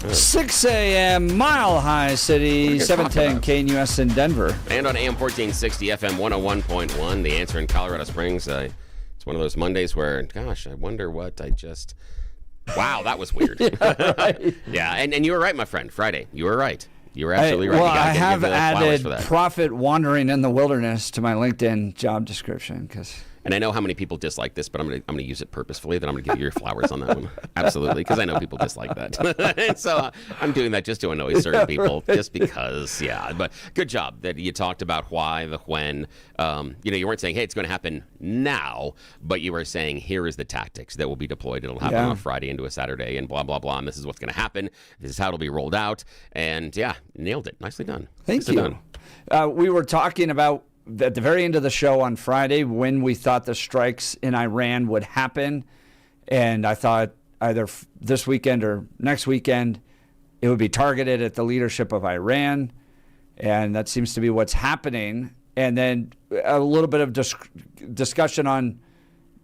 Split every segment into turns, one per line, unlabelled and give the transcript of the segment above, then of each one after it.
6 a.m. Mile High City, 710 KNUS in Denver.
And on AM 1460, FM 101.1, The Answer in Colorado Springs. It's one of those Mondays where, gosh, I wonder what I just... Wow, that was weird.
Yeah, right.
Yeah, and you were right, my friend. Friday, you were right. You were absolutely right.
Well,
I
have added prophet wandering in the wilderness to my LinkedIn job description because...
And I know how many people dislike this, but I'm gonna use it purposefully. Then I'm gonna give you your flowers on that one, absolutely, because I know people dislike that. And so I'm doing that just to annoy certain people, just because. Yeah, but good job that you talked about why, the when. You weren't saying, hey, it's going to happen now, but you were saying here is the tactics that will be deployed. It'll happen on a Friday into a Saturday, and blah blah blah. And this is what's going to happen. This is how it'll be rolled out. And yeah, nailed it. Nicely done.
Thank you. We were talking about, at the very end of the show on Friday, when we thought the strikes in Iran would happen, and I thought either this weekend or next weekend it would be targeted at the leadership of Iran, and that seems to be what's happening. And then a little bit of discussion on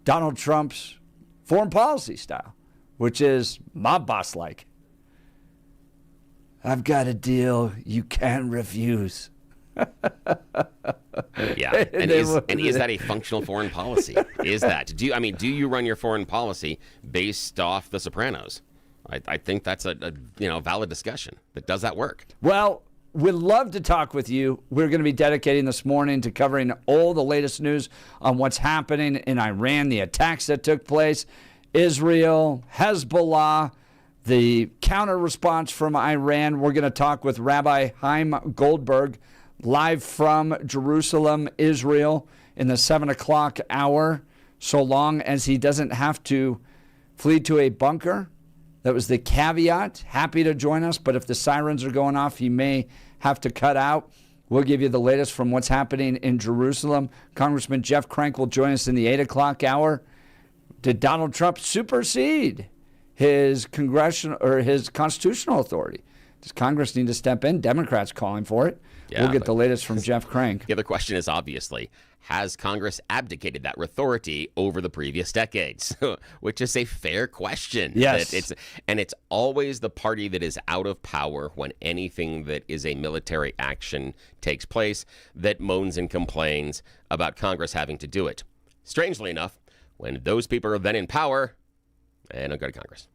Donald Trump's foreign policy style, which is mob boss-like. I've got a deal you can't refuse.
Yeah, and is that a functional foreign policy? Is that? Do you run your foreign policy based off The Sopranos? I think that's a valid discussion. But does that work?
Well, we'd love to talk with you. We're going to be dedicating this morning to covering all the latest news on what's happening in Iran, the attacks that took place, Israel, Hezbollah, the counter response from Iran. We're going to talk with Rabbi Chaim Goldberg, live from Jerusalem, Israel, in the 7 o'clock hour, so long as he doesn't have to flee to a bunker. That was the caveat. Happy to join us, but if the sirens are going off, he may have to cut out. We'll give you the latest from what's happening in Jerusalem. Congressman Jeff Crank will join us in the 8 o'clock hour. Did Donald Trump supersede his congressional or his constitutional authority? Does Congress need to step in? Democrats calling for it. Yeah, we'll get the latest from Jeff Crank.
The other question is, obviously, has Congress abdicated that authority over the previous decades? Which is a fair question.
Yes.
It's always the party that is out of power when anything that is a military action takes place that moans and complains about Congress having to do it. Strangely enough, when those people are then in power, they don't go to Congress.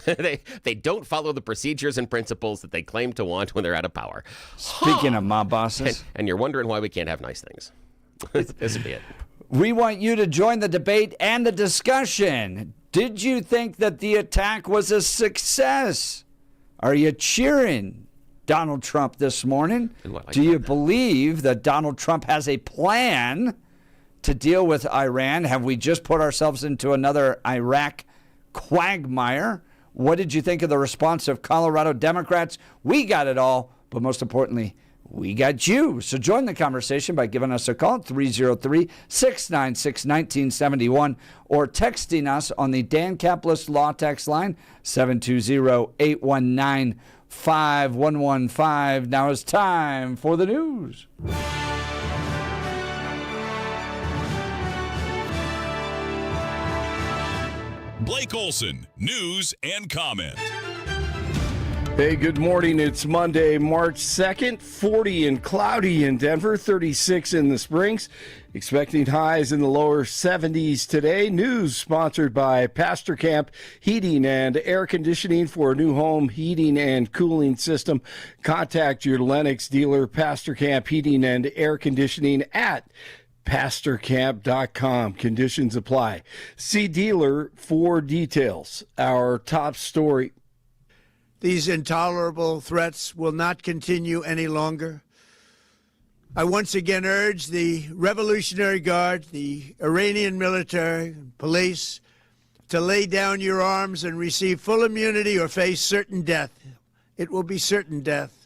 They don't follow the procedures and principles that they claim to want when they're out of power.
Speaking of mob bosses.
And you're wondering why we can't have nice things. This would be it.
We want you to join the debate and the discussion. Did you think that the attack was a success? Are you cheering Donald Trump this morning? Do you believe that Donald Trump has a plan to deal with Iran? Have we just put ourselves into another Iraq quagmire? What did you think of the response of Colorado Democrats? We got it all, but most importantly, we got you. So join the conversation by giving us a call at 303-696-1971 or texting us on the Dan Caplis Law text line, 720-819-5115. Now it's time for the news.
Blake Olson, news and comment.
Hey, good morning. It's Monday, March 2nd, 40 and cloudy in Denver, 36 in the Springs. Expecting highs in the lower 70s today. News sponsored by Pastor Camp Heating and Air Conditioning for a new home heating and cooling system. Contact your Lennox dealer, Pastor Camp Heating and Air Conditioning at pastorcamp.com. Conditions apply. See dealer for details. Our top story.
These intolerable threats will not continue any longer. I once again urge the Revolutionary Guard, the Iranian military, police, to lay down your arms and receive full immunity or face certain death. It will be certain death.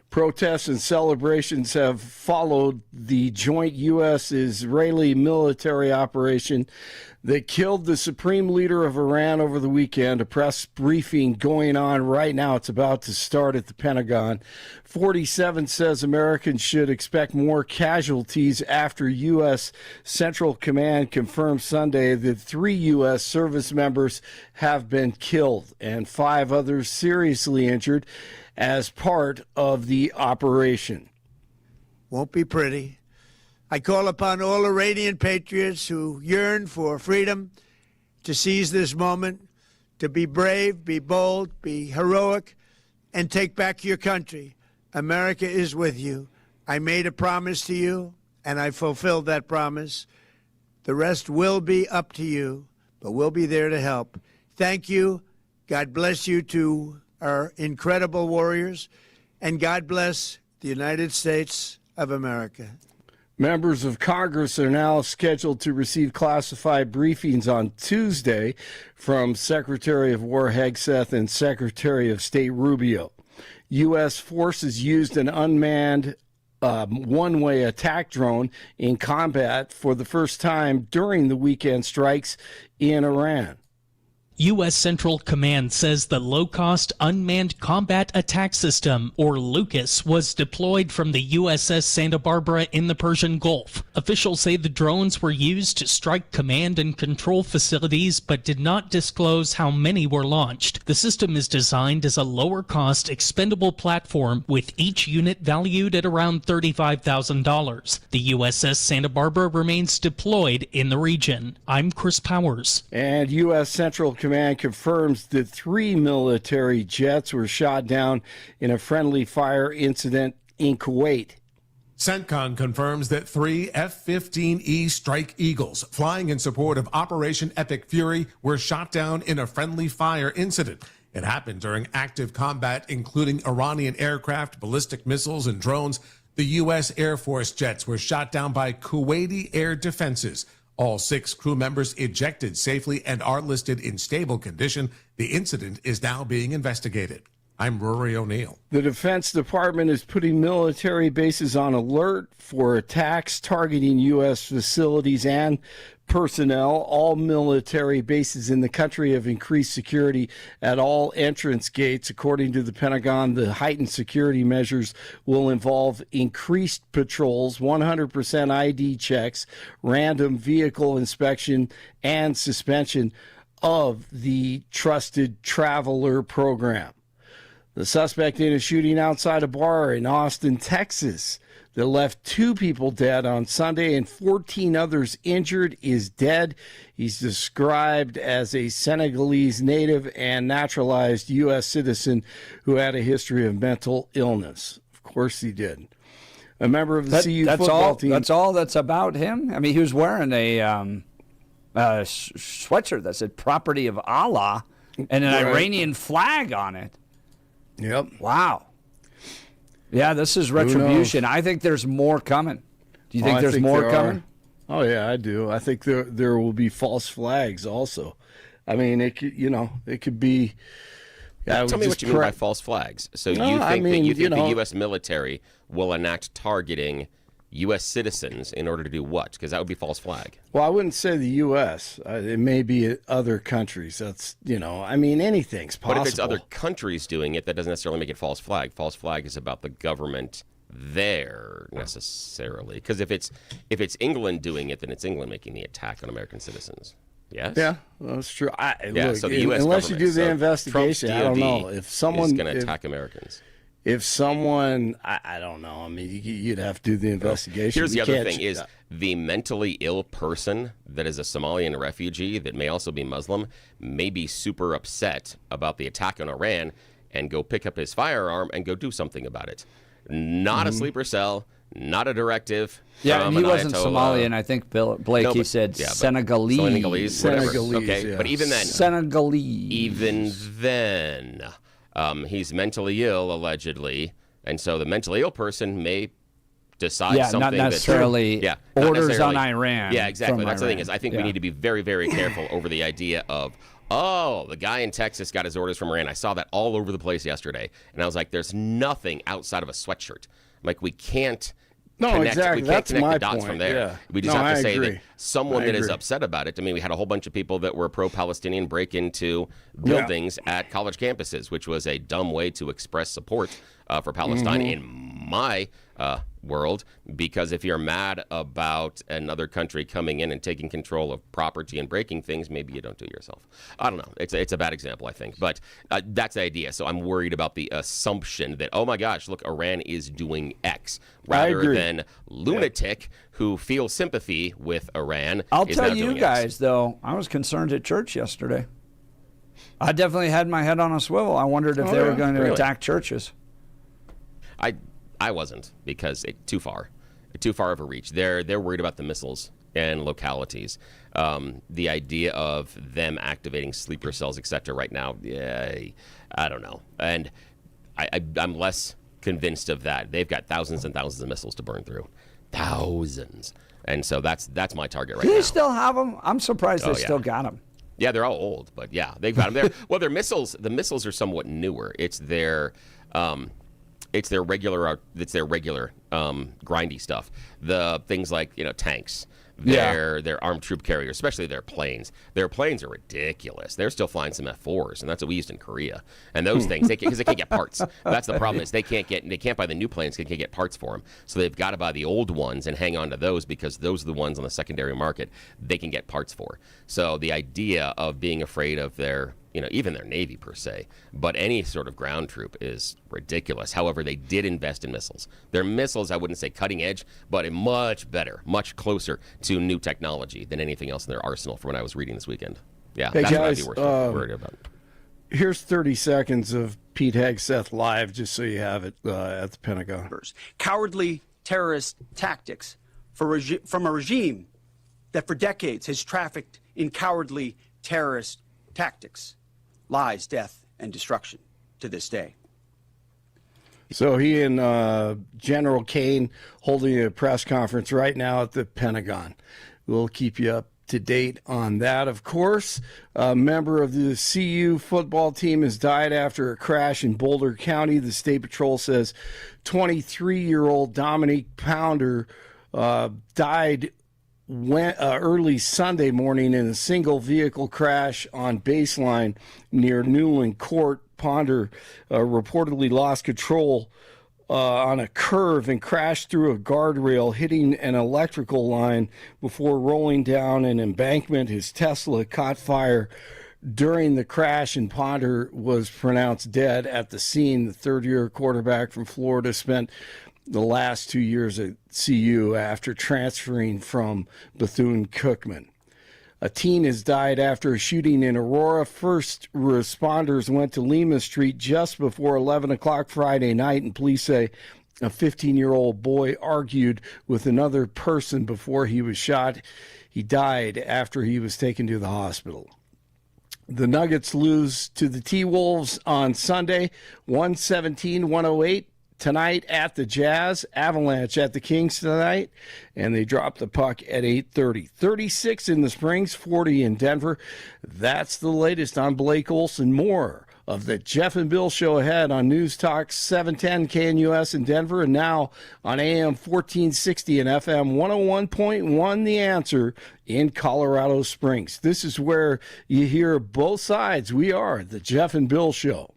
Protests and celebrations have followed the joint U.S.-Israeli military operation They killed the supreme leader of Iran over the weekend. A press briefing going on right now. It's about to start at the Pentagon. 47 says Americans should expect more casualties after U.S. Central Command confirmed Sunday that 3 U.S. service members have been killed and 5 others seriously injured as part of the operation.
Won't be pretty. I call upon all Iranian patriots who yearn for freedom to seize this moment, to be brave, be bold, be heroic, and take back your country. America is with you. I made a promise to you, and I fulfilled that promise. The rest will be up to you, but we'll be there to help. Thank you. God bless you to our incredible warriors, and God bless the United States of America.
Members of Congress are now scheduled to receive classified briefings on Tuesday from Secretary of War Hegseth and Secretary of State Rubio. U.S. forces used an unmanned one-way attack drone in combat for the first time during the weekend strikes in Iran.
U.S. Central Command says the low-cost unmanned combat attack system, or LUCAS, was deployed from the USS Santa Barbara in the Persian Gulf. Officials say the drones were used to strike command and control facilities, but did not disclose how many were launched. The system is designed as a lower-cost, expendable platform, with each unit valued at around $35,000. The USS Santa Barbara remains deployed in the region. I'm Chris Powers.
And U.S. Central Command confirms that 3 military jets were shot down in a friendly fire incident in Kuwait.
CENTCOM confirms that 3 F-15E Strike Eagles flying in support of Operation Epic Fury were shot down in a friendly fire incident. It happened during active combat, including Iranian aircraft, ballistic missiles, and drones. The U.S. Air Force jets were shot down by Kuwaiti air defenses. All 6 crew members ejected safely and are listed in stable condition. The incident is now being investigated. I'm Rory O'Neill.
The Defense Department is putting military bases on alert for attacks targeting U.S. facilities and personnel. All military bases in the country have increased security at all entrance gates. According to the Pentagon, the heightened security measures will involve increased patrols, 100% ID checks, random vehicle inspection, and suspension of the Trusted Traveler program. The suspect in a shooting outside a bar in Austin, Texas, that left 2 people dead on Sunday and 14 others injured is dead. He's described as a Senegalese native and naturalized U.S. citizen who had a history of mental illness. Of course he did. A member of the CU football team.
That's all that's about him? I mean, he was wearing a sweatshirt that said property of Allah and an Iranian flag on it.
Yep.
Wow. Yeah, this is retribution. I think there's more coming. Do you think there's more coming?
Oh yeah, I do. I think there will be false flags also. I mean, it could be.
Tell me what you mean by false flags. So you think the U.S. military will enact targeting U.S. citizens in order to do what? Because that would be false flag.
Well, I wouldn't say the U.S. It may be other countries. That's, anything's possible.
But if it's other countries doing it, that doesn't necessarily make it false flag. False flag is about the government there necessarily. Because if it's England doing it, then it's England making the attack on American citizens. Yes?
Yeah, that's true.
So the U.S.
unless you do the investigation, I don't know. If someone
is going to attack Americans.
If someone, I don't know. I mean, you'd have to do the investigation.
Here's the other thing is the mentally ill person that is a Somalian refugee that may also be Muslim may be super upset about the attack on Iran and go pick up his firearm and go do something about it. Not a sleeper cell, not a directive.
Yeah, and he wasn't
Ayatollah.
Somalian. I think Blakey said Senegalese.
Senegalese, okay.
Yeah.
But even then, he's mentally ill, allegedly, and so the mentally ill person may decide something.
Not necessarily orders on Iran.
Yeah, exactly. That's the thing is, I think we need to be very, very careful over the idea of, the guy in Texas got his orders from Iran. I saw that all over the place yesterday, and I was like, there's nothing outside of a sweatshirt. Like, we can't
No,
connect.
exactly.
We can't
That's
connect
my
the dots
point.
from there.
Yeah.
We just
No,
have to
I
say
agree.
that someone
I
that is
agree.
upset about it. I mean, we had a whole bunch of people that were pro-Palestinian break into buildings at college campuses, which was a dumb way to express support for Palestine in my world, because if you're mad about another country coming in and taking control of property and breaking things, maybe you don't do it yourself. I don't know. It's a bad example, I think, but that's the idea. So I'm worried about the assumption that, oh my gosh, look, Iran is doing X, rather than lunatic who feels sympathy with Iran.
I'll
is now
tell you
doing
guys,
X.
though, I was concerned at church yesterday. I definitely had my head on a swivel. I wondered if they were going to
Really?
attack churches.
I wasn't, because too far of a reach. They're worried about the missiles and localities. The idea of them activating sleeper cells, etc. right now, I don't know. And I'm less convinced of that. They've got thousands and thousands of missiles to burn through. Thousands. And so that's my target right
Do
now.
they still have them? I'm surprised they
yeah.
still got them.
Yeah, they're all old, but yeah, they've got them there. Well, their missiles, the missiles are somewhat newer. It's their regular grindy stuff. The things like, tanks, their armed troop carriers, especially their planes. Their planes are ridiculous. They're still flying some F4s, and that's what we used in Korea. And those things, because they can't get parts. That's the problem, is they can't buy the new planes, they can't get parts for them. So they've got to buy the old ones and hang on to those, because those are the ones on the secondary market they can get parts for. So the idea of being afraid of their, even their Navy per se, but any sort of ground troop is ridiculous. However, they did invest in missiles. Their missiles, I wouldn't say cutting edge, but much better, much closer to new technology than anything else in their arsenal from what I was reading this weekend. Yeah,
Hey,
that's
guys,
what I'd be worried about.
Here's 30 seconds of Pete Hegseth live, just so you have it at the Pentagon.
Cowardly terrorist tactics from a regime that for decades has trafficked in cowardly terrorist tactics, lies, death, and destruction to this day.
So he and General Kane holding a press conference right now at the Pentagon. We'll keep you up to date on that, of course. A member of the CU football team has died after a crash in Boulder County. The State Patrol says 23-year-old Dominique Pounder died early Sunday morning in a single vehicle crash on Baseline near Newland Court. Ponder reportedly lost control on a curve and crashed through a guardrail, hitting an electrical line before rolling down an embankment. His Tesla caught fire during the crash, and Ponder was pronounced dead at the scene. The third-year quarterback from Florida spent the last 2 years at CU after transferring from Bethune-Cookman. A teen has died after a shooting in Aurora. First responders went to Lima Street just before 11 o'clock Friday night, and police say a 15-year-old boy argued with another person before he was shot. He died after he was taken to the hospital. The Nuggets lose to the T-Wolves on Sunday, 117-108. Tonight at the Jazz, Avalanche at the Kings tonight, and they drop the puck at 8:30. 36 in the Springs, 40 in Denver. That's the latest. I'm Blake Olson. More of the Jeff and Bill Show ahead on News Talk 710 KNUS in Denver, and now on AM 1460 and FM 101.1 The Answer in Colorado Springs. This is where you hear both sides. We are the Jeff and Bill Show.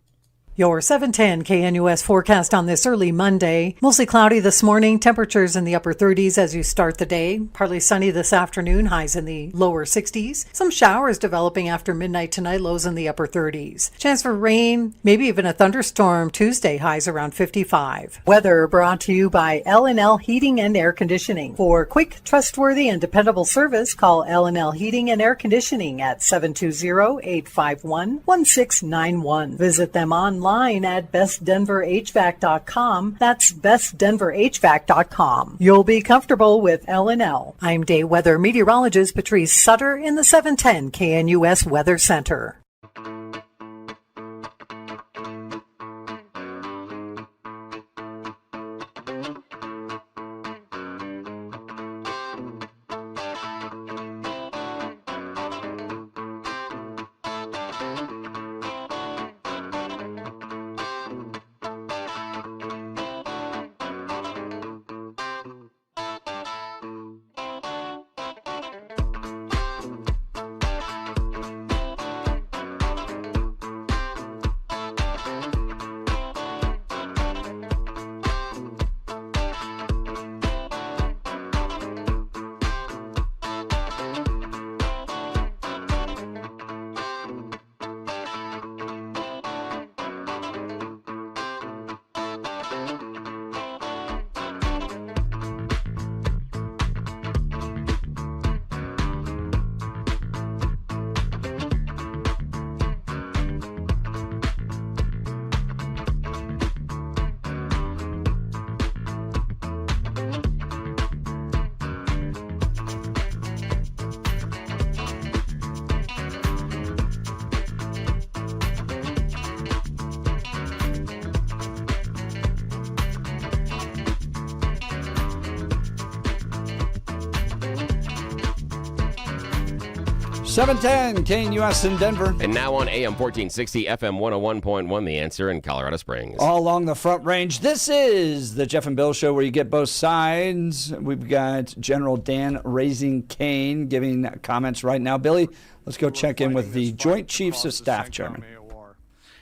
Your 710 KNUS forecast on this early Monday. Mostly cloudy this morning, temperatures in the upper 30s as you start the day. Partly sunny this afternoon, highs in the lower 60s. Some showers developing after midnight tonight, lows in the upper 30s. Chance for rain, maybe even a thunderstorm Tuesday, highs around 55. Weather brought to you by L&L Heating and Air Conditioning. For quick, trustworthy, and dependable service, call L&L Heating and Air Conditioning at 720-851-1691. Visit them online at bestdenverhvac.com. That's bestdenverhvac.com. You'll be comfortable with L&L. I'm day weather meteorologist Patrice Sutter in the 710 KNUS Weather Center.
710 KNUS in Denver.
And now on AM 1460, FM 101.1, The Answer in Colorado Springs.
All along the Front Range, this is the Jeff and Bill Show where you get both sides. We've got General Dan Raising Cane giving comments right now. Billy, let's go check in with the Joint Chiefs of Staff Chairman.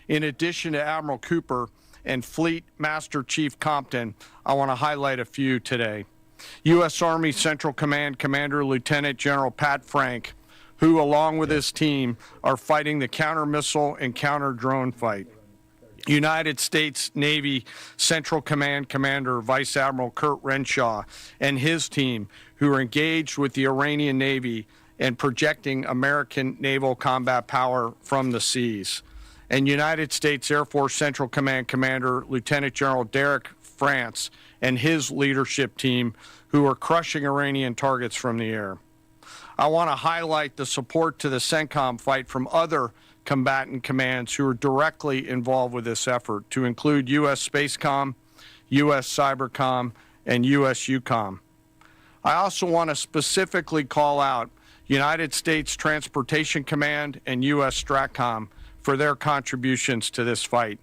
In addition to Admiral Cooper and Fleet Master Chief Compton, I want to highlight a few today. U.S. Army Central Command Commander Lieutenant General Pat Frank, who, along with his team, are fighting the counter-missile and counter-drone fight. United States Navy Central Command Commander Vice Admiral Kurt Renshaw and his team, who are engaged with the Iranian Navy and projecting American naval combat power from the seas. And United States Air Force Central Command Commander Lieutenant General Derek France and his leadership team, who are crushing Iranian targets from the air. I want to highlight the support to the CENTCOM fight from other combatant commands who are directly involved with this effort, to include U.S. Spacecom, U.S. Cybercom, and U.S. UCOM. I also want to specifically call out United States Transportation Command and U.S. STRATCOM for their contributions to this fight.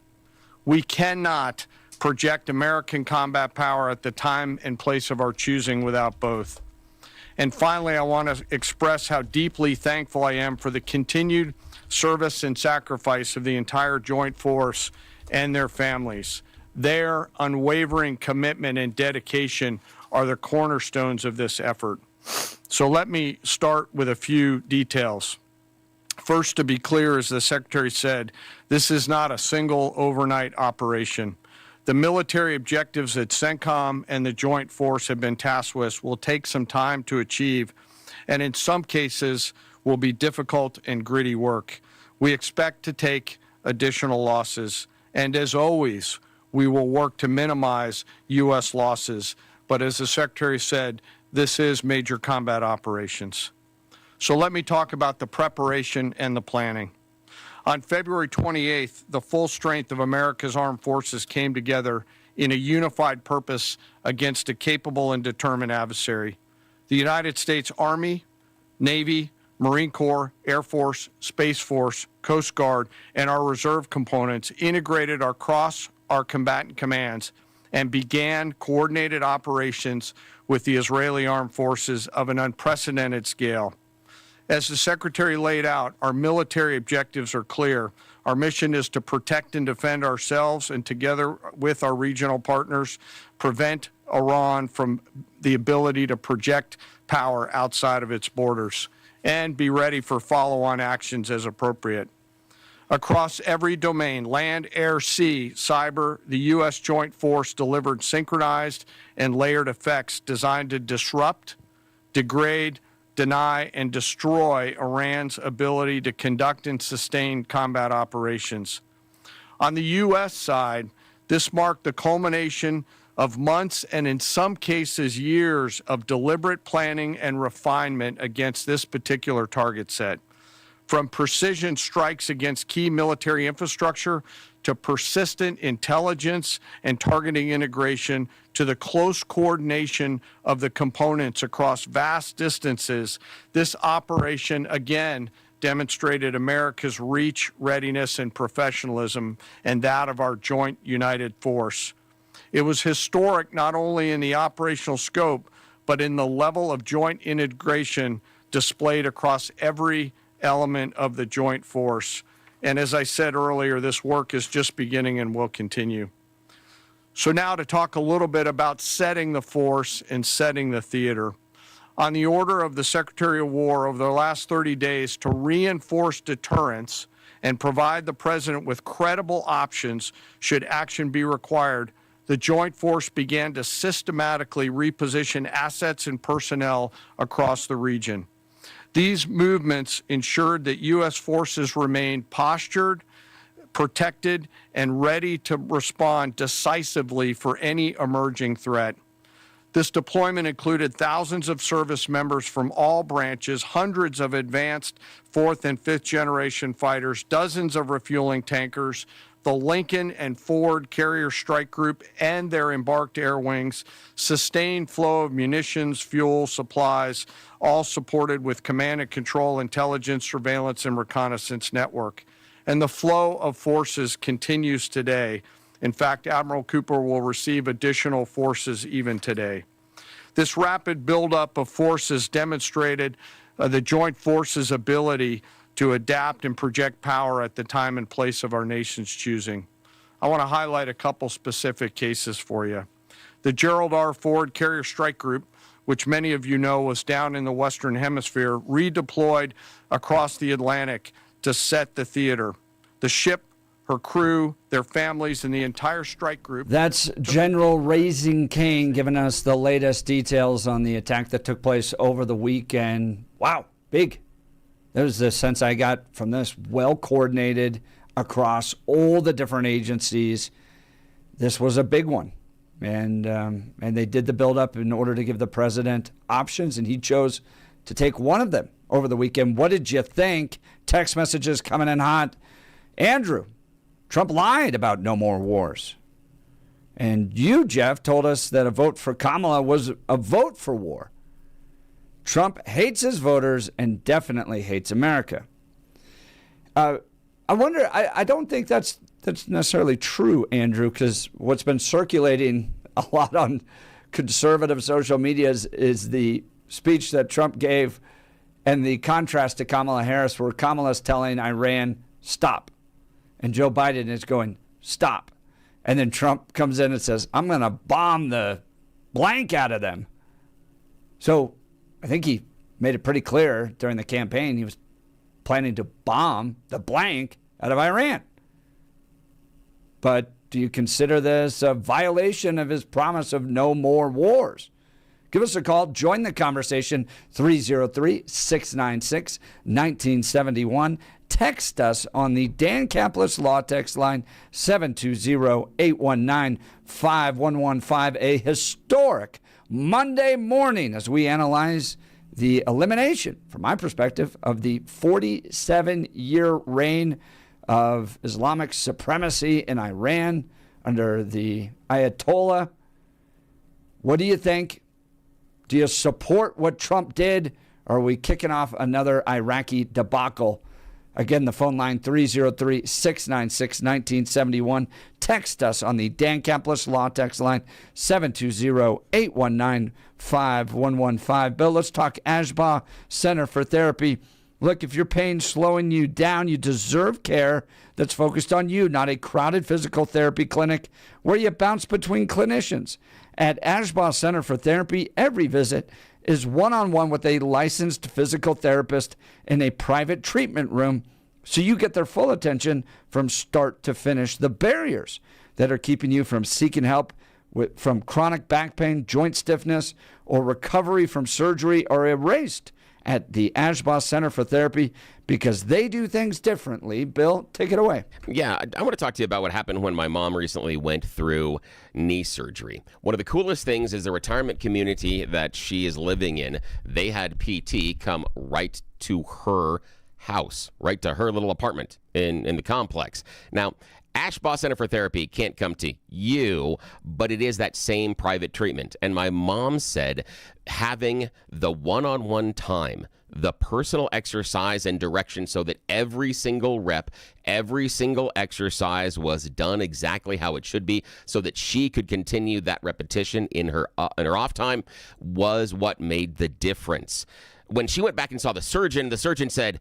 We cannot project American combat power at the time and place of our choosing without both. And finally, I want to express how deeply thankful I am for the continued service and sacrifice of the entire Joint Force and their families. Their unwavering commitment and dedication are the cornerstones of this effort. So let me start with a few details. First, to be clear, as the Secretary said, this is not a single overnight operation. The military objectives that CENTCOM and the Joint Force have been tasked with will take some time to achieve, and in some cases will be difficult and gritty work. We expect to take additional losses, and as always, we will work to minimize U.S. losses. But as the Secretary said, this is major combat operations. So let me talk about the preparation and the planning. On February 28th, the full strength of America's armed forces came together in a unified purpose against a capable and determined adversary. The United States Army, Navy, Marine Corps, Air Force, Space Force, Coast Guard, and our reserve components integrated across our combatant commands and began coordinated operations with the Israeli armed forces of an unprecedented scale. As the Secretary laid out, our military objectives are clear. Our mission is to protect and defend ourselves and, together with our regional partners, prevent Iran from the ability to project power outside of its borders, and be ready for follow-on actions as appropriate. Across every domain, land, air, sea, cyber, the U.S. Joint Force delivered synchronized and layered effects designed to disrupt, degrade, deny, and destroy Iran's ability to conduct and sustain combat operations. On the U.S. side, this marked the culmination of months and in some cases years of deliberate planning and refinement against this particular target set. From precision strikes against key military infrastructure to persistent intelligence and targeting integration to the close coordination of the components across vast distances, this operation again demonstrated America's reach, readiness, and professionalism, and that of our joint united force. It was historic not only in the operational scope, but in the level of joint integration displayed across every element of the joint force. And as I said earlier, this work is just beginning and will continue. So now to talk a little bit about setting the force and setting the theater. On the order of the Secretary of War over the last 30 days to reinforce deterrence and provide the President with credible options should action be required, the Joint Force began to systematically reposition assets and personnel across the region. These movements ensured that U.S. forces remained postured, protected, and ready to respond decisively for any emerging threat. This deployment included thousands of service members from all branches, hundreds of advanced fourth and fifth generation fighters, dozens of refueling tankers, the Lincoln and Ford Carrier Strike Group and their embarked air wings sustained flow of munitions, fuel, supplies, all supported with command and control, intelligence, surveillance, and reconnaissance network. And the flow of forces continues today. In fact, Admiral Cooper will receive additional forces even today. This rapid buildup of forces demonstrated the joint forces' ability to adapt and project power at the time and place of our nation's choosing. I want to highlight a couple specific cases for you. The Gerald R. Ford Carrier Strike Group, which many of you know was down in the Western Hemisphere, redeployed across the Atlantic to set the theater. The ship, her crew, their families, and the entire strike group.
That's General Raising King giving us the latest details on the attack that took place over the weekend. Wow, big. That was the sense I got from this. Well coordinated across all the different agencies. This was a big one. And they did the buildup in order to give the president options, and he chose to take one of them over the weekend. What did you think? Text messages coming in hot. Andrew, Trump lied about no more wars. And you, Jeff, told us that a vote for Kamala was a vote for war. Trump hates his voters and definitely hates America. I wonder, I don't think that's necessarily true, Andrew, because what's been circulating a lot on conservative social media is the speech that Trump gave and the contrast to Kamala Harris, where Kamala's telling Iran, stop. And Joe Biden is going, stop. And then Trump comes in and says, I'm going to bomb the blank out of them. So I think he made it pretty clear during the campaign he was planning to bomb the blank out of Iran. But do you consider this a violation of his promise of no more wars? Give us a call. Join the conversation, 303-696-1971. Text us on the Dan Caplis Law text line, 720-819-5115. A historic Monday morning as we analyze the elimination, from my perspective, of the 47-year reign of Islamic supremacy in Iran under the Ayatollah. What do you think? Do you support what Trump did, or are we kicking off another Iraqi debacle? Again, the phone line, 303-696-1971. Text us on the Dan Caplis Law text line, 720-819-5115. Bill, let's talk Ashbaugh Center for Therapy. Look, if your pain's slowing you down, you deserve care that's focused on you, not a crowded physical therapy clinic where you bounce between clinicians. At Ashbaugh Center for Therapy, every visit is one-on-one with a licensed physical therapist in a private treatment room, so you get their full attention from start to finish. The barriers that are keeping you from seeking help from chronic back pain, joint stiffness, or recovery from surgery are erased at the Ashbaugh Center for Therapy because they do things differently. Bill, take it away.
Yeah, I want to talk to you about what happened when my mom recently went through knee surgery. One of the coolest things is the retirement community that she is living in. They had PT come right to her house, right to her little apartment in the complex. Now, Ashbaugh Center for Therapy can't come to you, but it is that same private treatment. And my mom said having the one-on-one time, the personal exercise and direction so that every single rep, every single exercise was done exactly how it should be so that she could continue that repetition in her off time was what made the difference. When she went back and saw the surgeon said,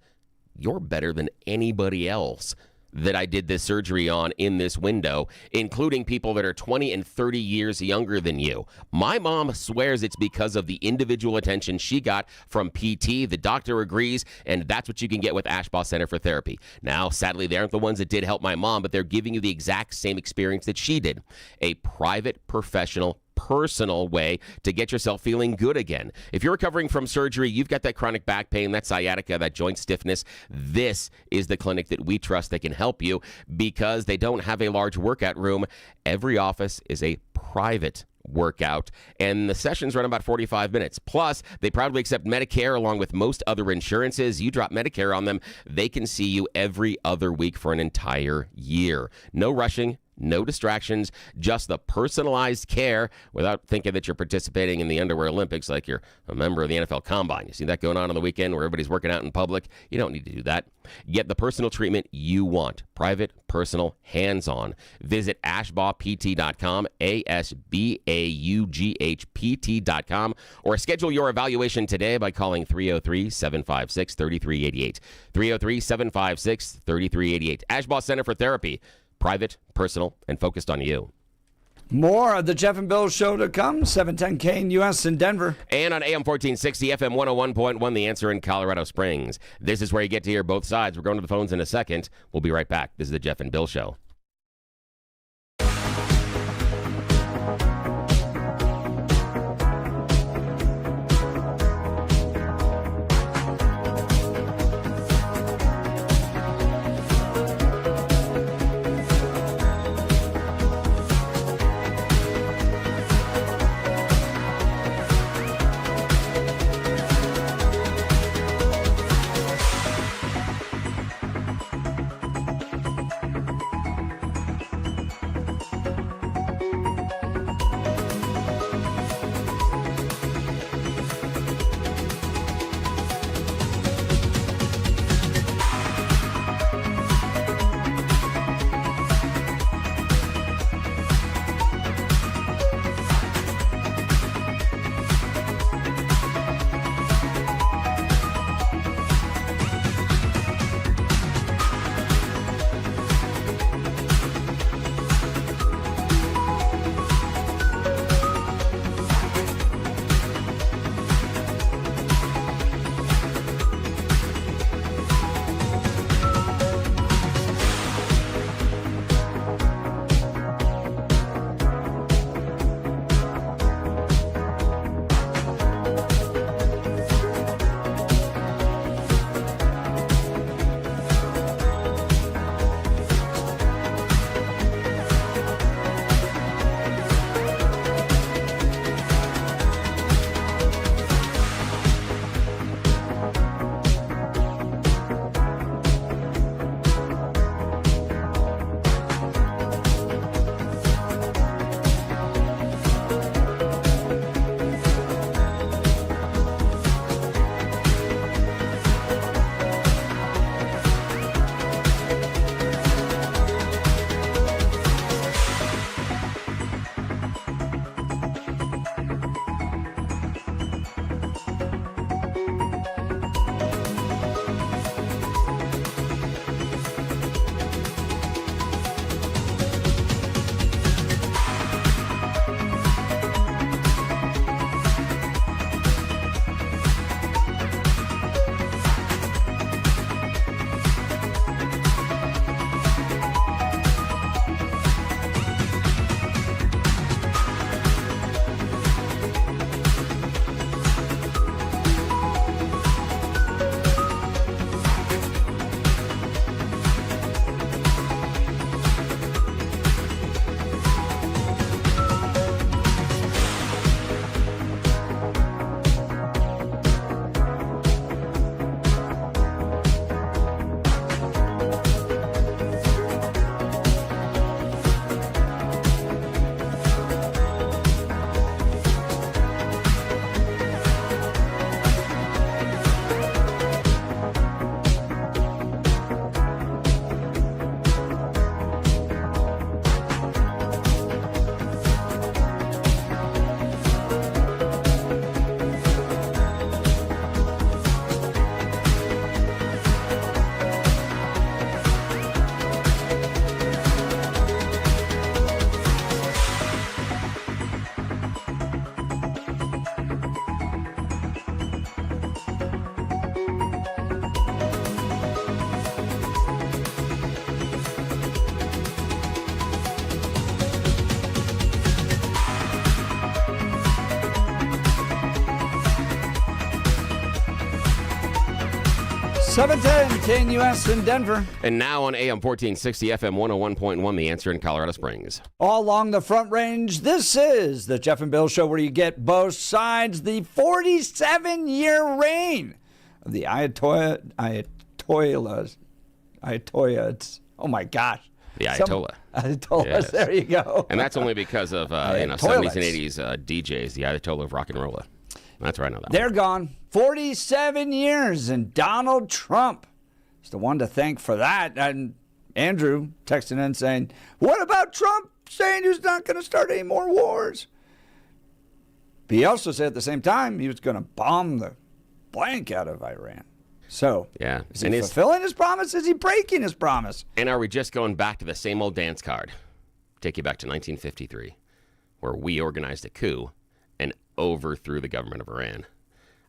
"You're better than anybody else that I did this surgery on in this window, including people that are 20 and 30 years younger than you." My mom swears it's because of the individual attention she got from PT. The doctor agrees, and that's what you can get with Ashbaugh Center for Therapy. Now, sadly, they aren't the ones that did help my mom, but they're giving you the exact same experience that she did. A private, professional, personal way to get yourself feeling good again. If you're recovering from surgery, you've got that chronic back pain, that sciatica, that joint stiffness, this is the clinic that we trust that can help you because they don't have a large workout room. Every office is a private workout, and the sessions run about 45 minutes. Plus, they proudly accept Medicare along with most other insurances. You drop Medicare on them, they can see you every other week for an entire year. No rushing, no distractions, just the personalized care without thinking that you're participating in the underwear Olympics like you're a member of the NFL Combine. You see that going on the weekend where everybody's working out in public? You don't need to do that. Get the personal treatment you want. Private, personal, hands-on. Visit ashbaughpt.com, ASBAUGHPT.com, or schedule your evaluation today by calling 303-756-3388. 303-756-3388. Ashbaugh Center for Therapy. Private, personal, and focused on you.
More of the Jeff and Bill Show to come, 710 KNUS in Denver.
And on AM 1460, FM 101.1, The Answer in Colorado Springs. This is where you get to hear both sides. We're going to the phones in a second. We'll be right back. This is the Jeff and Bill Show.
710 KNUS in Denver.
And now on AM 1460 FM 101.1, The Answer in Colorado Springs.
All along the Front Range, this is the Jeff and Bill Show, where you get both sides. The 47-year reign of the Ayatollahs. Oh my gosh.
The Ayatollah.
Ayatollahs,
Yes.
there you go.
And that's only because of 70s and 80s DJs, the Ayatollah of rock and roll. That's right, I know that.
They're gone. 47 years, and Donald Trump is the one to thank for that. And Andrew texting in saying, what about Trump saying he's not going to start any more wars? But he also said at the same time he was going to bomb the blank out of Iran. So,
yeah.
Is he fulfilling his promise? Is he breaking his promise?
And are we just going back to the same old dance card? Take you back to 1953, where we organized a coup and overthrew the government of Iran.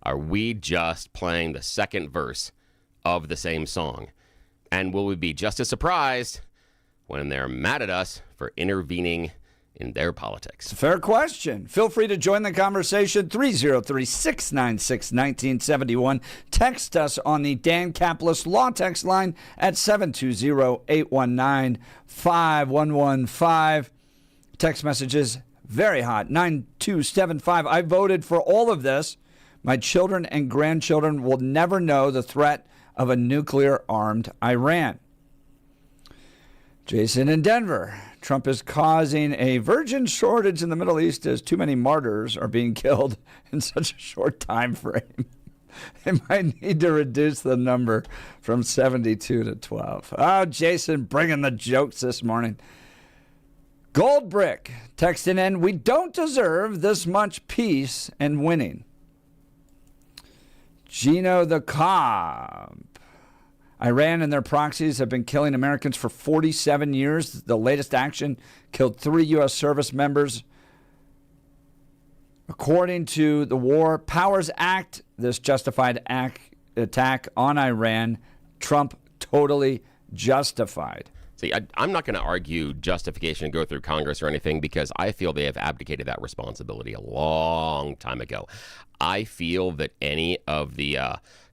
Are we just playing the second verse of the same song? And will we be just as surprised when they're mad at us for intervening in their politics?
It's a fair question. Feel free to join the conversation. 303-696-1971. Text us on the Dan Caplis Law Text line at 720-819-5115. Text messages very hot. 9275. I voted for all of this. My children and grandchildren will never know the threat of a nuclear-armed Iran. Jason in Denver. Trump is causing a virgin shortage in the Middle East as too many martyrs are being killed in such a short time frame. They might need to reduce the number from 72 to 12. Oh, Jason bringing the jokes this morning. Goldbrick texting in, we don't deserve this much peace and winning. Gino the Cobb. Iran and their proxies have been killing Americans for 47 years. The latest action killed 3 U.S. service members. According to the War Powers Act, this justified attack on Iran, Trump totally justified.
See, I'm not going to argue justification and go through Congress or anything, because I feel they have abdicated that responsibility a long time ago. I feel that any of the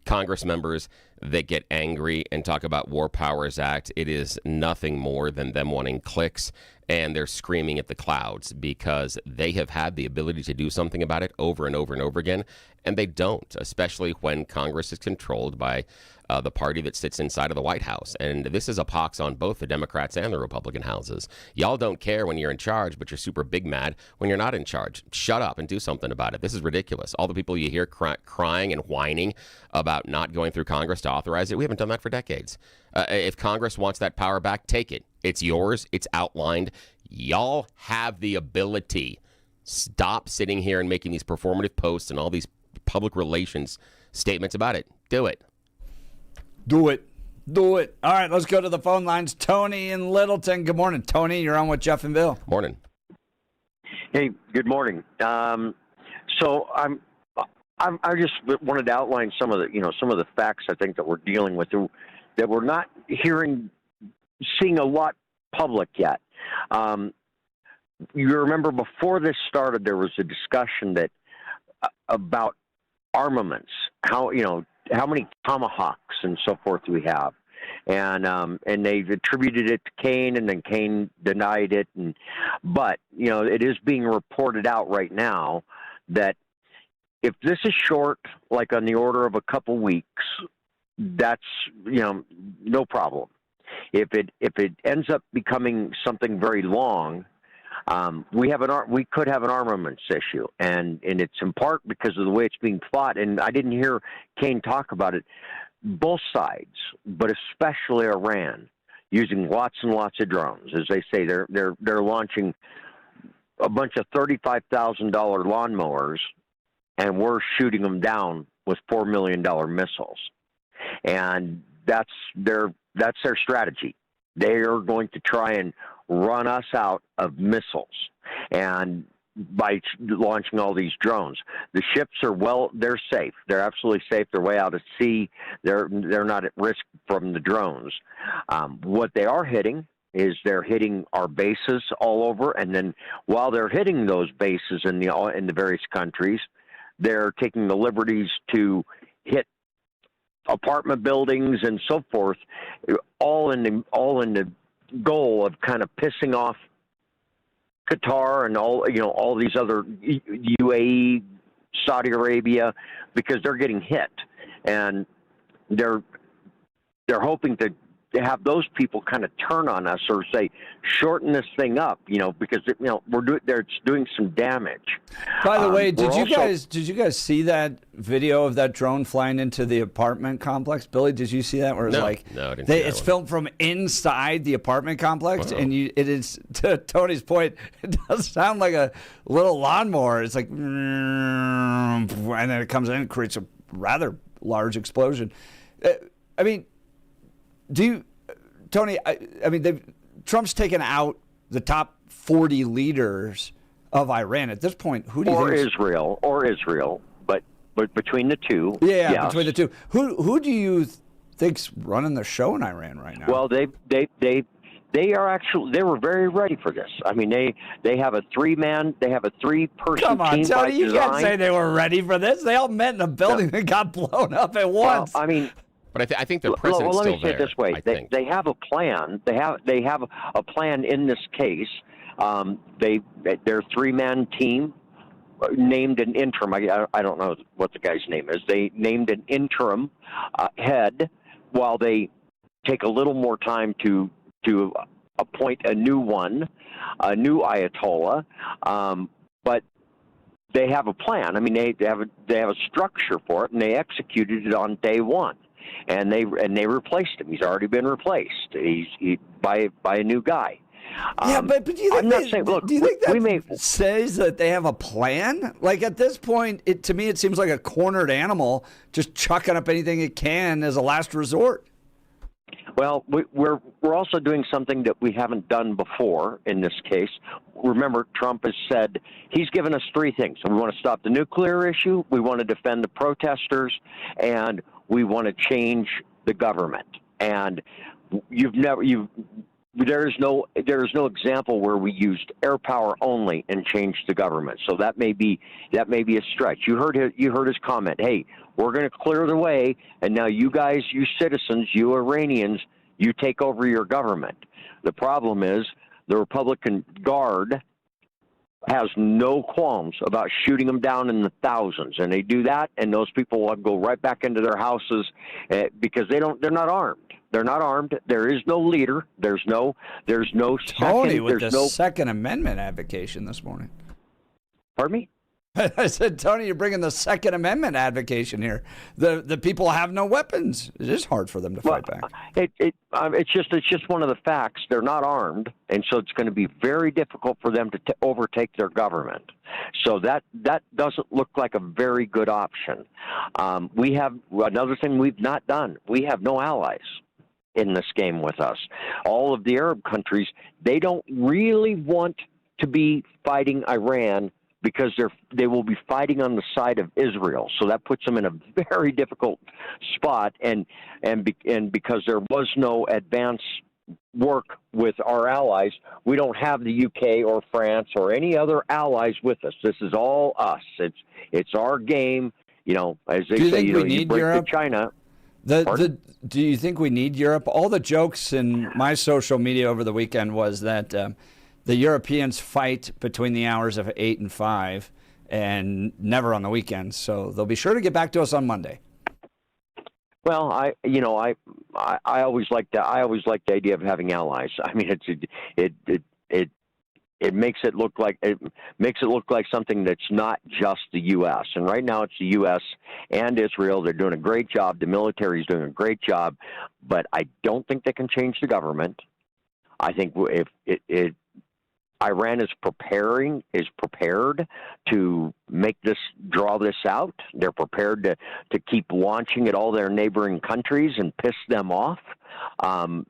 Congress members that get angry and talk about War Powers Act, it is nothing more than them wanting clicks, and they're screaming at the clouds because they have had the ability to do something about it over and over and over again, and they don't, especially when Congress is controlled by the party that sits inside of the White House. And this is a pox on both the Democrats and the Republican houses. Y'all don't care when you're in charge, but you're super big mad when you're not in charge. Shut up and do something about it. This is ridiculous. All the people you hear crying and whining about not going through Congress to authorize it, we haven't done that for decades. If Congress wants that power back, take it. It's yours. It's outlined. Y'all have the ability. Stop sitting here and making these performative posts and all these public relations statements about it. Do it.
Do it. Do it. All right, let's go to the phone lines. Tony in Littleton. Good morning, Tony. You're on with Jeff and Bill.
Morning.
Hey, good morning. So I just wanted to outline some of the facts I think that we're dealing with that we're not seeing a lot public yet. You remember before this started, there was a discussion about armaments, how many tomahawks and so forth we have, and they've attributed it to Cain, and then Cain denied it, but it is being reported out right now that if this is short, like on the order of a couple weeks, that's no problem. If it ends up becoming something very long, we could have an armaments issue, and it's in part because of the way it's being fought. And I didn't hear Kane talk about it. Both sides, but especially Iran, using lots and lots of drones. As they say, they're launching a bunch of $35,000 lawnmowers, and we're shooting them down with $4 million missiles. And that's their strategy. They are going to try and run us out of missiles, and by launching all these drones. The ships they're safe. They're absolutely safe. They're way out at sea. They're not at risk from the drones. What they are hitting is they're hitting our bases all over, and then while they're hitting those bases in the various countries, they're taking the liberties to hit apartment buildings and so forth, all in the goal of kind of pissing off Qatar and all these other UAE, Saudi Arabia, because they're getting hit, and they're hoping to have those people kind of turn on us or say, shorten this thing up, because it's doing some damage.
By the way, did you guys see that video of that drone flying into the apartment complex? Billy, did you see that? Where it's
no, I didn't see that
it's
one.
filmed from inside the apartment complex, and it is, to Tony's point, it does sound like a little lawnmower. It's like, and then it comes in and creates a rather large explosion. I mean, Tony, Trump's taken out the top 40 leaders of Iran. At this point, who do you think?
Or Israel, but between the two.
Yeah,
yes.
Between the two. Who do you think's running the show in Iran right now?
Well, they were very ready for this. I mean, they have a three-person
Come on,
team
Tony,
by
you
design.
can't say they were ready for this. They all met in a building and got blown up at once.
Well, I mean,
But I think the president's
let me
still
say
there.
it this way: they have a plan. They have a plan in this case. Their three-man team named an interim. I don't know what the guy's name is. They named an interim head while they take a little more time to appoint a new one, a new Ayatollah. But they have a plan. I mean, they have a structure for it, and they executed it on day one. And they replaced him. He's already been replaced. He's by a new guy.
Yeah, but do you think
I'm not saying, look,
do you think that
we may
says that they have a plan? Like at this point, to me, it seems like a cornered animal just chucking up anything it can as a last resort.
Well, we're also doing something that we haven't done before in this case. Remember, Trump has said he's given us three things. We want to stop the nuclear issue, we want to defend the protesters, and we want to change the government. And there is no example where we used air power only and changed the government. So that may be a stretch. You heard his comment. Hey, we're going to clear the way, and now you guys, you citizens, you Iranians, you take over your government. The problem is the Republican Guard has no qualms about shooting them down in the thousands, and they do that, and those people will go right back into their houses because they're not armed. They're not armed. There is no leader. There's no
Tony with the Second Amendment advocation this morning.
Pardon me?
I said, Tony, you're bringing the Second Amendment advocation here. The people have no weapons. It is hard for them to fight back.
It's just one of the facts. They're not armed, and so it's going to be very difficult for them to overtake their government. So that doesn't look like a very good option. We have another thing we've not done. We have no allies in this game with us. All of the Arab countries, they don't really want to be fighting Iran because they will be fighting on the side of Israel. So that puts them in a very difficult spot. And because there was no advance work with our allies, we don't have the UK or France or any other allies with us. This is all us. It's our game. As they say, you break Europe? To China.
Do you think we need Europe? All the jokes in my social media over the weekend was that the Europeans fight between the hours of 8 and 5 and never on the weekends. So they'll be sure to get back to us on Monday.
Well, I always like that. I always like the idea of having allies. I mean, it makes it look like something that's not just the U.S. And right now it's the U.S. and Israel. They're doing a great job. The military is doing a great job, but I don't think they can change the government. I think if Iran is prepared to draw this out. They're prepared to keep launching at all their neighboring countries and piss them off. And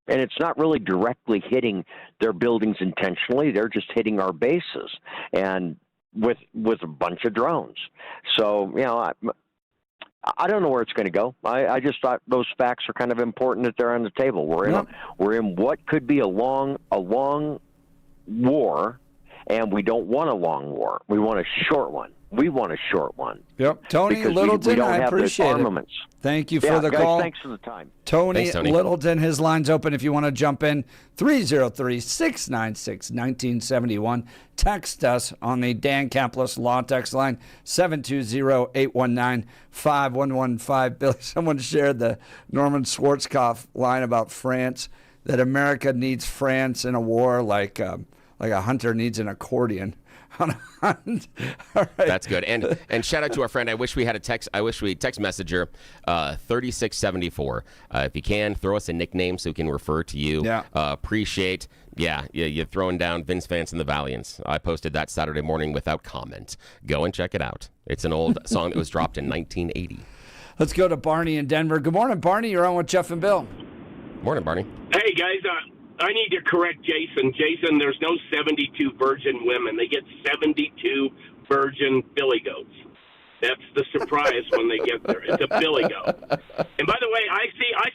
it's not really directly hitting their buildings intentionally. They're just hitting our bases and with a bunch of drones. So, I don't know where it's going to go. I just thought those facts are kind of important that they're on the table. We're in what could be a long war, and we don't want a long war. We want a short one. we want a short one.
Yep. Tony
Because
Littleton,
we don't
I
have
appreciate
the
it.
armaments.
Thank you
Yeah,
for the
guys,
call.
thanks for the time.
Tony,
Thanks, Tony
Littleton, his line's open if you want to jump in. 303-696-1971. Text us on the Dan Caplis Law Text line, 720-819-5115. Billy, someone shared the Norman Schwarzkopf line about France, that America needs France in a war like a hunter needs an accordion. On a hunt. All right.
That's good. And shout out to our friend. I wish we had a text messenger 3674. If you can, throw us a nickname so we can refer to you.
Yeah.
Appreciate. Yeah, you're throwing down Vince Vance and the Valiants. I posted that Saturday morning without comment. Go and check it out. It's an old song that was dropped in 1980.
Let's go to Barney in Denver. Good morning, Barney. You're on with Jeff and Bill.
Morning, Barney.
Hey, guys. I need to correct Jason. Jason, there's no 72 virgin women. They get 72 virgin billy goats. That's the surprise when they get there. It's a billy goat. And by the way, I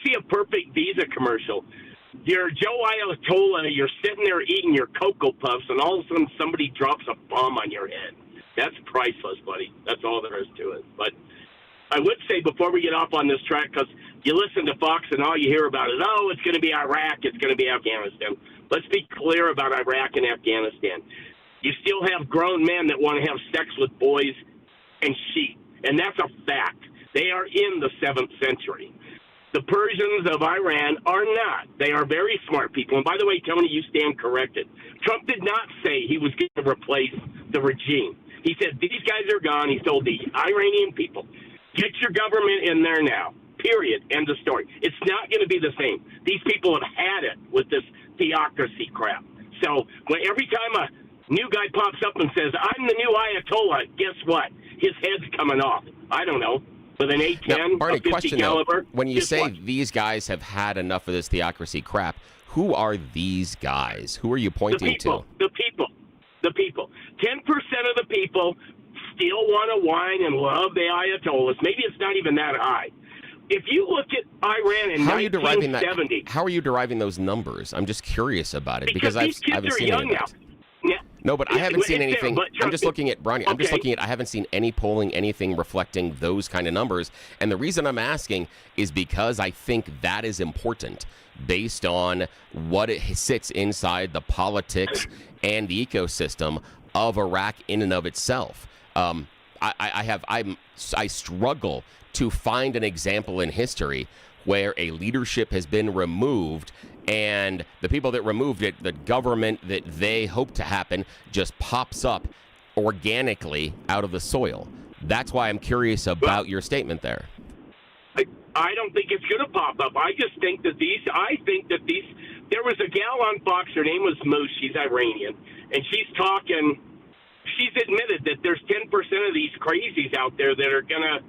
see a perfect Visa commercial. You're Joe Ayatollah. You're sitting there eating your Cocoa Puffs, and all of a sudden somebody drops a bomb on your head. That's priceless, buddy. That's all there is to it. But I would say before we get off on this track, because you listen to Fox and all you hear about is, oh, it's going to be Iraq, it's going to be Afghanistan. Let's be clear about Iraq and Afghanistan. You still have grown men that want to have sex with boys and sheep, and that's a fact. They are in the 7th century. The Persians of Iran are not. They are very smart people. And by the way, Tony, you stand corrected. Trump did not say he was going to replace the regime. He said, these guys are gone. He told the Iranian people, get your government in there now. Period. End of story. It's not going to be the same. These people have had it with this theocracy crap. So every time a new guy pops up and says, I'm the new Ayatollah, guess what? His head's coming off. I don't know. With an A-10,
now, Barney,
a 50
question,
caliber.
Though, when you say
what?
these guys have had enough of this theocracy crap, who are these guys? Who are you pointing to?
The people. 10% of the people still want to whine and love the Ayatollahs. Maybe it's not even that high. If you look at Iran in 1970...
How are you deriving those numbers? I'm just curious about it
because
I haven't seen any of that.
Yeah.
No, but I haven't seen anything. I'm just looking at, Barney, I'm just
Okay.
looking at, I haven't seen any polling, anything reflecting those kind of numbers. And the reason I'm asking is because I think that is important based on what it sits inside the politics and the ecosystem of Iraq in and of itself. I struggle to find an example in history where a leadership has been removed and the people that removed it, the government that they hope to happen, just pops up organically out of the soil. That's why I'm curious about your statement there.
I don't think it's going to pop up. I just think that there was a gal on Fox, her name was Moose, she's Iranian, and she's admitted that there's 10% of these crazies out there that are going to,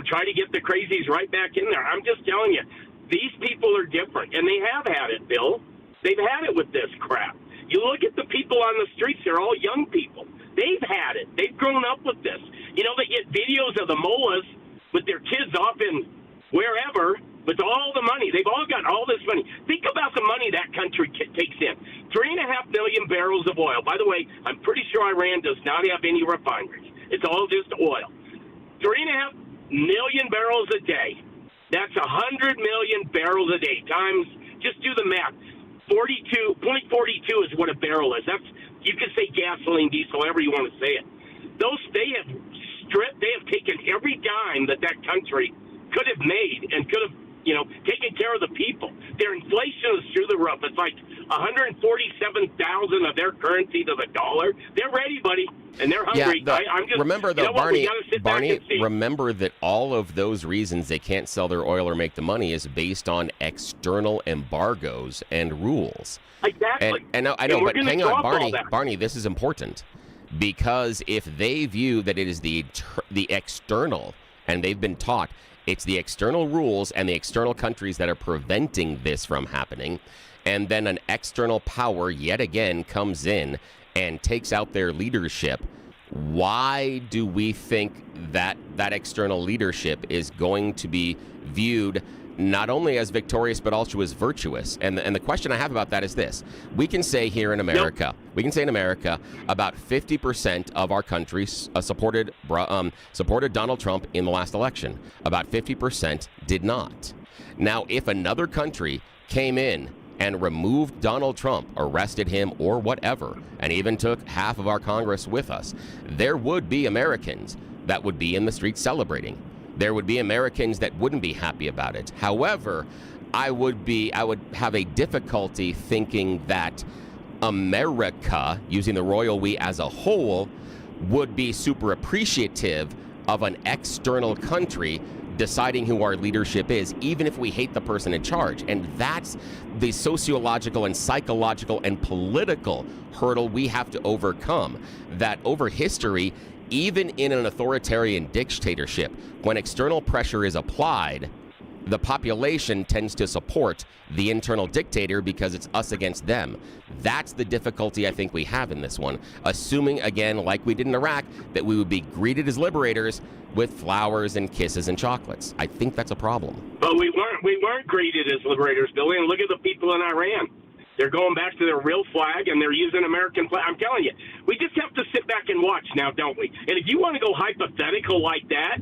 try to get the crazies right back in there. I'm just telling you, these people are different, and they have had it, Bill. They've had it with this crap. You look at the people on the streets, they're all young people. They've had it. They've grown up with this. They get videos of the mullahs with their kids off in wherever with all the money. They've all got all this money. Think about the money that country takes in. 3.5 million barrels of oil. By the way, I'm pretty sure Iran does not have any refineries. It's all just oil. 3.5 million barrels a day. That's 100 million barrels a day times, just do the math. 0.42 is what a barrel is. You can say gasoline, diesel, however you want to say it. They have taken every dime that country could have made and could have, taken care of the people. Their inflation is through the roof. It's like 147,000 of their currency to the dollar. They're ready, buddy, and they're hungry.
Remember, though, Barney, remember that all of those reasons they can't sell their oil or make the money is based on external embargoes and rules.
Exactly.
And I know, but hang on, Barney, this is important because if they view that it is the external, and they've been taught it's the external rules and the external countries that are preventing this from happening, and then an external power yet again comes in and takes out their leadership, Why do we think that that external leadership is going to be viewed not only as victorious but also as virtuous? And the question I have about that is this: we can say here in America, about 50% of our country supported Donald Trump in the last election. About 50% did not. Now, if another country came in and removed Donald Trump, arrested him or whatever, and even took half of our Congress with us, there would be Americans that would be in the streets celebrating. There would be Americans that wouldn't be happy about it. However, I would have a difficulty thinking that America, using the royal we as a whole, would be super appreciative of an external country deciding who our leadership is, even if we hate the person in charge. And that's the sociological and psychological and political hurdle we have to overcome. That over history, even in an authoritarian dictatorship, when external pressure is applied, the population tends to support the internal dictator because it's us against them. That's the difficulty I think we have in this one. Assuming, again, like we did in Iraq, that we would be greeted as liberators with flowers and kisses and chocolates. I think that's a problem.
But we weren't greeted as liberators, Billy, and look at the people in Iran. They're going back to their real flag, and they're using American flag. I'm telling you, we just have to sit back and watch now, don't we? And if you want to go hypothetical like that,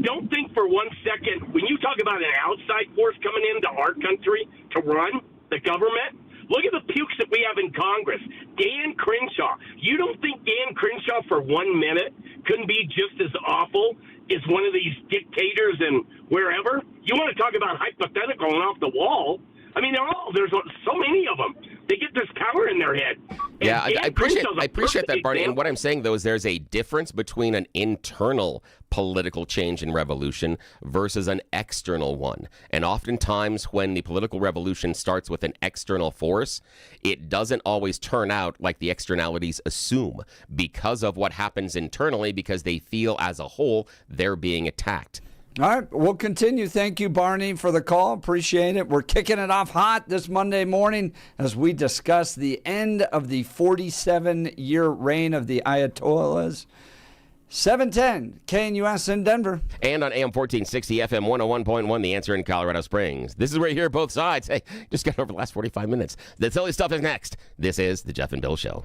don't think for 1 second, when you talk about an outside force coming into our country to run the government, look at the pukes that we have in Congress. Dan Crenshaw. You don't think Dan Crenshaw for 1 minute couldn't be just as awful as one of these dictators and wherever? You want to talk about hypothetical and off the wall? I mean, there's so many of them. They get this power in their head.
Yeah, I appreciate that, Barney. And what I'm saying, though, is there's a difference between an internal political change and revolution versus an external one. And oftentimes when the political revolution starts with an external force, it doesn't always turn out like the externalities assume because of what happens internally, because they feel as a whole they're being attacked.
All right, we'll continue. Thank you, Barney, for the call. Appreciate it. We're kicking it off hot this Monday morning as we discuss the end of the 47-year reign of the Ayatollahs. 710 KNUS in Denver.
And on AM 1460, FM 101.1, The Answer in Colorado Springs. This is where you hear both sides. Hey, just got over the last 45 minutes. The silly stuff is next. This is The Jeff and Bill Show.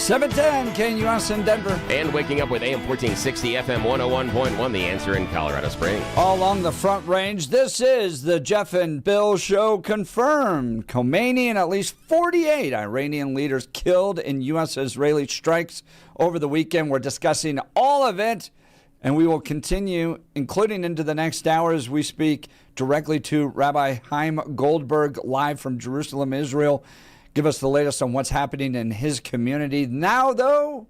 710 KNUS in Denver.
And waking up with AM 1460 FM 101.1, The Answer in Colorado Springs.
All along the Front Range, this is the Jeff and Bill Show. Confirmed Khomeini and at least 48 Iranian leaders killed in U.S.-Israeli strikes over the weekend. We're discussing all of it, and we will continue, including into the next hour as we speak directly to Rabbi Chaim Goldberg live from Jerusalem, Israel. Give us the latest on what's happening in his community. Now, though,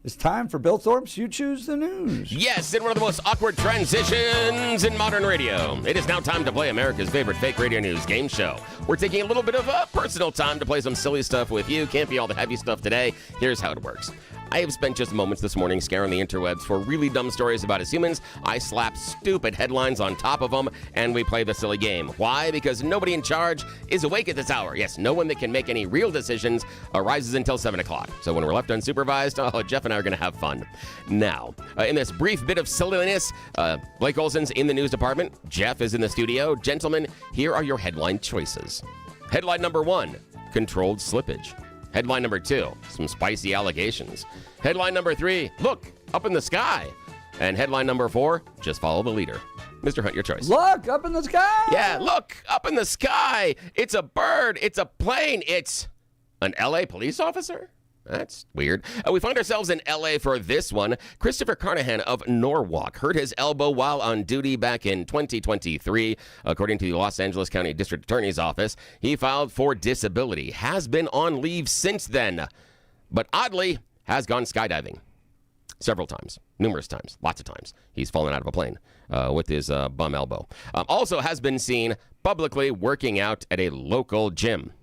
it's time for Bill Thorpe's You Choose the News.
Yes, in one of the most awkward transitions in modern radio. It is now time to play America's favorite fake radio news game show. We're taking a little bit of a personal time to play some silly stuff with you. Can't be all the heavy stuff today. Here's how it works. I have spent just moments this morning scouring the interwebs for really dumb stories about us humans. I slap stupid headlines on top of them, and we play the silly game. Why? Because nobody in charge is awake at this hour. Yes, no one that can make any real decisions arises until 7 o'clock. So when we're left unsupervised, Jeff and I are going to have fun. Now, in this brief bit of silliness, Blake Olson's in the news department. Jeff is in the studio. Gentlemen, here are your headline choices. Headline number 1, controlled slippage. Headline number 2, some spicy allegations. Headline number 3, look, up in the sky. And headline number 4, just follow the leader. Mr. Hunt, your choice.
Look, up in the sky.
Yeah, look, up in the sky. It's a bird. It's a plane. It's an L.A. police officer? That's weird. We find ourselves in L.A. for this one. Christopher Carnahan of Norwalk hurt his elbow while on duty back in 2023. According to the Los Angeles County District Attorney's Office, he filed for disability, has been on leave since then, but oddly has gone skydiving several times, numerous times, lots of times. He's fallen out of a plane with his bum elbow. Also has been seen publicly working out at a local gym.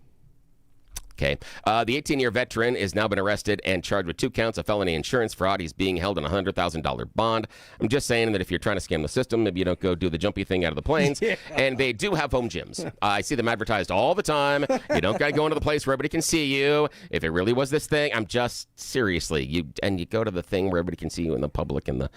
Okay. The 18-year veteran has now been arrested and charged with 2 counts of felony insurance fraud. He's being held on a $100,000 bond. I'm just saying that if you're trying to scam the system, maybe you don't go do the jumpy thing out of the planes. Yeah. And they do have home gyms. I see them advertised all the time. You don't got to go into the place where everybody can see you. If it really was this thing, I'm just seriously, you go to the thing where everybody can see you in the public and the...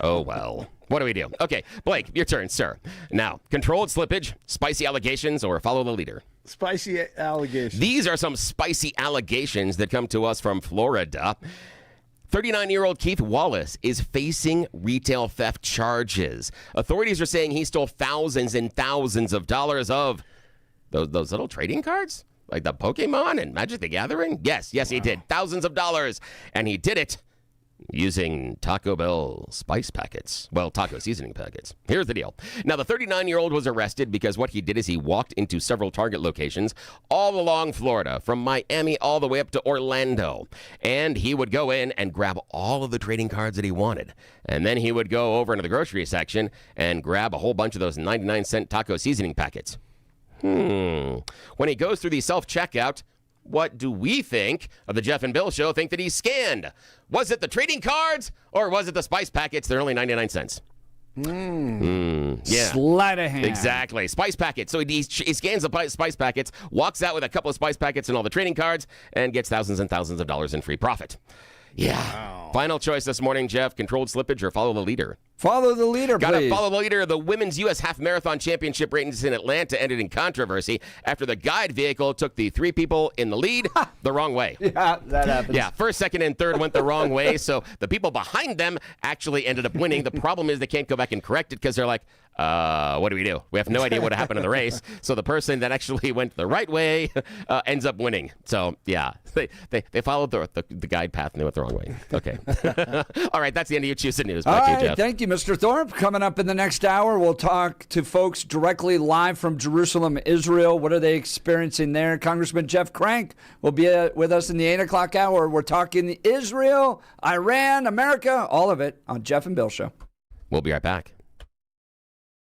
Oh, well. What do we do? Okay, Blake, your turn, sir. Now, controlled slippage, spicy allegations, or follow the leader?
Spicy allegations.
These are some spicy allegations that come to us from Florida. 39-year-old Keith Wallace is facing retail theft charges. Authorities are saying he stole thousands and thousands of dollars of those little trading cards? Like the Pokemon and Magic the Gathering? Yes, he did. Thousands of dollars. And he did it using Taco Bell spice packets. Well, taco seasoning packets. Here's the deal. Now, the 39-year-old was arrested because what he did is he walked into several Target locations all along Florida, from Miami all the way up to Orlando. And he would go in and grab all of the trading cards that he wanted. And then he would go over into the grocery section and grab a whole bunch of those 99-cent taco seasoning packets. When he goes through the self-checkout, what do we think of the Jeff and Bill Show think that he scanned? Was it the trading cards or was it the spice packets? They're only 99 cents. Yeah.
Sleight of hand.
Exactly. Spice packets. So he scans the spice packets, walks out with a couple of spice packets and all the trading cards, and gets thousands and thousands of dollars in free profit. Yeah. Wow. Final choice this morning, Jeff. Controlled slippage or follow the leader?
Follow the leader, please.
Gotta follow the leader. The Women's U.S. Half Marathon Championship race in Atlanta ended in controversy after the guide vehicle took the 3 people in the lead the wrong way.
Yeah, that happens.
Yeah, first, second, and third went the wrong way, so the people behind them actually ended up winning. The problem is they can't go back and correct it because they're like, what do we do? We have no idea what happened in the race. So the person that actually went the right way ends up winning. So, yeah, they followed the guide path and they went the wrong way. Okay. All right, that's the end of You Choose the News. Back to you, Jeff.
Thank you, Mr. Thorpe. Coming up in the next hour, we'll talk to folks directly live from Jerusalem, Israel. What are they experiencing there? Congressman Jeff Crank will be with us in the 8 o'clock hour. We're talking Israel, Iran, America, all of it on Jeff and Bill Show.
We'll be right back.